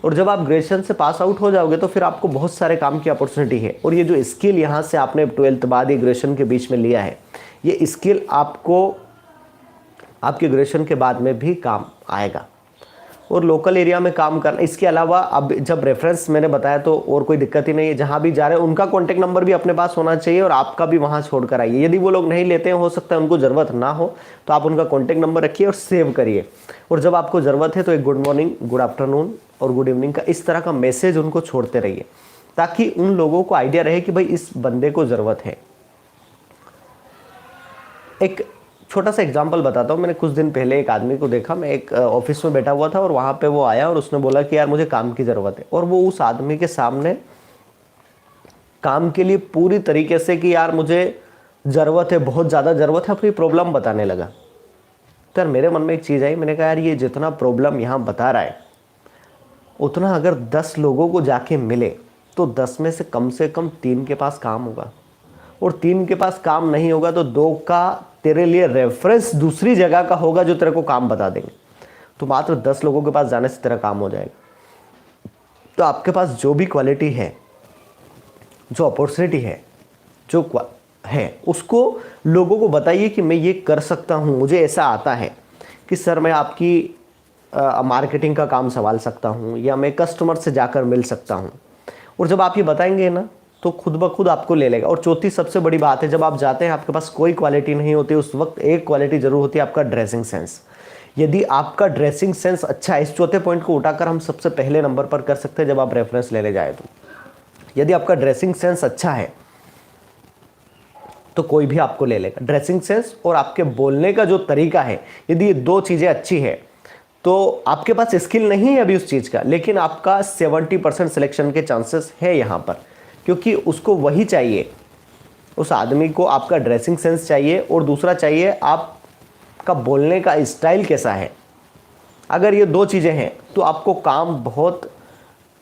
और जब आप ग्रेजुएशन से पास आउट हो जाओगे तो फिर आपको बहुत सारे काम की अपॉर्चुनिटी है। और ये जो स्किल यहाँ से आपने 12th बाद या ग्रेजुएशन के बीच में लिया है, ये स्किल आपको आपके ग्रेजुएशन के बाद में भी काम आएगा। और लोकल एरिया में काम करना, इसके अलावा अब जब रेफरेंस मैंने बताया तो और कोई दिक्कत ही नहीं है। जहाँ भी जा रहे हैं उनका कॉन्टैक्ट नंबर भी अपने पास होना चाहिए और आपका भी वहाँ छोड़कर आइए। यदि वो लोग नहीं लेते हैं, हो सकता है उनको ज़रूरत ना हो, तो आप उनका कॉन्टैक्ट नंबर रखिए और सेव करिए। और जब आपको ज़रूरत है तो एक गुड मॉर्निंग, गुड आफ्टरनून और गुड इवनिंग का इस तरह का मैसेज उनको छोड़ते रहिए, ताकि उन लोगों को आइडिया रहे कि भाई इस बंदे को ज़रूरत है। एक छोटा सा एग्जांपल बताता हूँ। मैंने कुछ दिन पहले एक आदमी को देखा, मैं एक ऑफिस में बैठा हुआ था और वहाँ पे वो आया और उसने बोला कि यार मुझे काम की ज़रूरत है। और वो उस आदमी के सामने काम के लिए पूरी तरीके से कि यार मुझे ज़रूरत है, बहुत ज़्यादा ज़रूरत है, अपनी प्रॉब्लम बताने लगा। तो यार मेरे मन में एक चीज़ आई, मैंने कहा यार ये जितना प्रॉब्लम यहाँ बता रहा है, उतना अगर 10 लोगों को जाके मिले तो 10 में से कम 3 के पास काम होगा। और 3 के पास काम नहीं होगा तो 2 का तेरे लिए रेफरेंस दूसरी जगह का होगा जो तेरे को काम बता देंगे। तो मात्र 10 लोगों के पास जाने से तेरा काम हो जाएगा। तो आपके पास जो भी क्वालिटी है, जो अपॉर्चुनिटी है, जो है, उसको लोगों को बताइए कि मैं ये कर सकता हूँ, मुझे ऐसा आता है कि सर मैं आपकी मार्केटिंग का काम संभाल सकता हूँ या मैं कस्टमर से जाकर मिल सकता हूँ। और जब आप ये बताएंगे ना तो खुद ब खुद आपको ले लेगा। और चौथी सबसे बड़ी बात है, जब आप जाते हैं आपके पास कोई क्वालिटी नहीं होती, उस वक्त एक क्वालिटी जरूर होती है, आपका ड्रेसिंग सेंस। यदि आपका ड्रेसिंग सेंस अच्छा है, इस चौथे पॉइंट को उठाकर हम सबसे पहले नंबर पर कर सकते हैं जब आप रेफरेंस लेने जाए तो। यदि आपका ड्रेसिंग सेंस अच्छा है तो कोई भी आपको ले लेगा। ड्रेसिंग सेंस और आपके बोलने का जो तरीका है, यदि ये 2 चीज़ें अच्छी है तो आपके पास स्किल नहीं है अभी उस चीज़ का, लेकिन आपका 70% सिलेक्शन के चांसेस है यहाँ पर, क्योंकि उसको वही चाहिए। उस आदमी को आपका ड्रेसिंग सेंस चाहिए और दूसरा चाहिए आपका बोलने का स्टाइल कैसा है। अगर ये 2 चीज़ें हैं तो आपको काम बहुत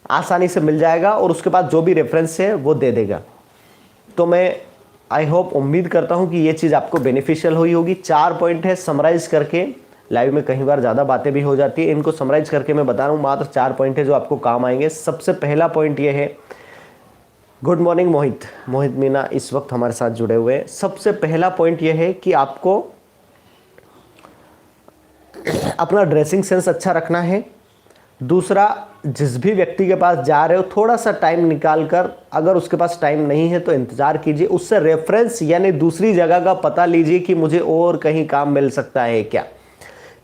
आसानी से मिल जाएगा और उसके बाद जो भी रेफरेंस है वो दे देगा। तो मैं आई होप, उम्मीद करता हूँ कि ये चीज़ आपको बेनिफिशियल हुई होगी। 4 पॉइंट है, समराइज करके, लाइव में कई बार ज़्यादा बातें भी हो जाती है, इनको समराइज करके मैं बता रहा हूँ। मात्र 4 पॉइंट है जो आपको काम आएंगे। सबसे पहला पॉइंट ये है, गुड मॉर्निंग मोहित मीना इस वक्त हमारे साथ जुड़े हुए हैं। सबसे पहला पॉइंट यह है कि आपको अपना ड्रेसिंग सेंस अच्छा रखना है। दूसरा, जिस भी व्यक्ति के पास जा रहे हो थोड़ा सा टाइम निकाल कर, अगर उसके पास टाइम नहीं है तो इंतज़ार कीजिए, उससे रेफरेंस यानी दूसरी जगह का पता लीजिए कि मुझे और कहीं काम मिल सकता है क्या।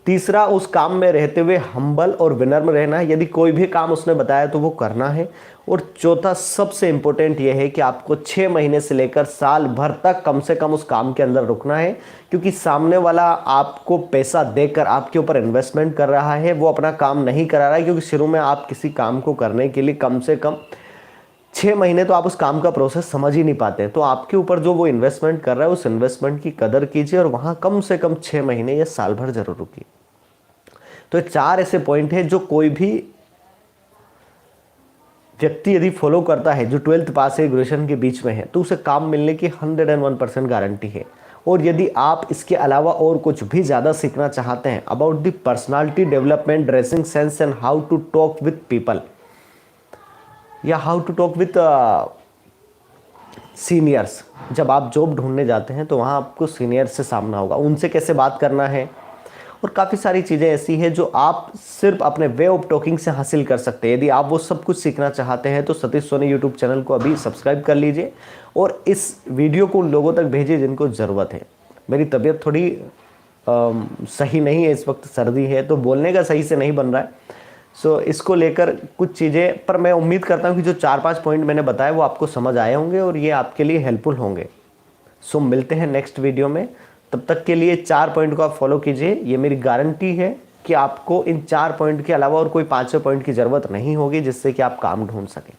तीसरा, उस काम में रहते हुए हम्बल और विनम्र रहना है, यदि कोई भी काम उसने बताया तो वो करना है। और चौथा सबसे इंपॉर्टेंट ये है कि आपको 6 महीने से लेकर साल भर तक कम से कम उस काम के अंदर रुकना है, क्योंकि सामने वाला आपको पैसा देकर आपके ऊपर इन्वेस्टमेंट कर रहा है, वो अपना काम नहीं करा रहा है। क्योंकि शुरू में आप किसी काम को करने के लिए कम से कम 6 महीने तो आप उस काम का प्रोसेस समझ ही नहीं पाते। तो आपके ऊपर जो वो इन्वेस्टमेंट कर रहा है, उस इन्वेस्टमेंट की कदर कीजिए और वहाँ कम से कम 6 महीने या साल भर जरूर रुकिए। तो 4 ऐसे पॉइंट है जो कोई भी व्यक्ति यदि फॉलो करता है, जो 12th पास है, ग्रेजुएशन के बीच में है, तो उसे काम मिलने की 101% गारंटी है। और यदि आप इसके अलावा और कुछ भी ज़्यादा सीखना चाहते हैं about the personality development, dressing sense and how to talk with people, या how to talk with seniors, जब आप जॉब ढूंढने जाते हैं तो वहाँ आपको सीनियर से सामना होगा, उनसे कैसे बात करना है, और काफ़ी सारी चीज़ें ऐसी हैं जो आप सिर्फ अपने वे ऑफ टॉकिंग से हासिल कर सकते हैं। यदि आप वो सब कुछ सीखना चाहते हैं तो सतीश सोनी यूट्यूब चैनल को अभी सब्सक्राइब कर लीजिए और इस वीडियो को उन लोगों तक भेजिए जिनको ज़रूरत है। मेरी तबीयत थोड़ी सही नहीं है, इस वक्त सर्दी है तो बोलने का सही से नहीं बन रहा है। सो इसको लेकर कुछ चीज़ें, पर मैं उम्मीद करता हूँ कि जो 4-5 पॉइंट मैंने बताए वो आपको समझ आए होंगे और ये आपके लिए हेल्पफुल होंगे। सो मिलते हैं नेक्स्ट वीडियो में, तब तक के लिए 4 पॉइंट को आप फॉलो कीजिए। ये मेरी गारंटी है कि आपको इन 4 पॉइंट के अलावा और कोई 5वें पॉइंट की ज़रूरत नहीं होगी जिससे कि आप काम ढूंढ सकें।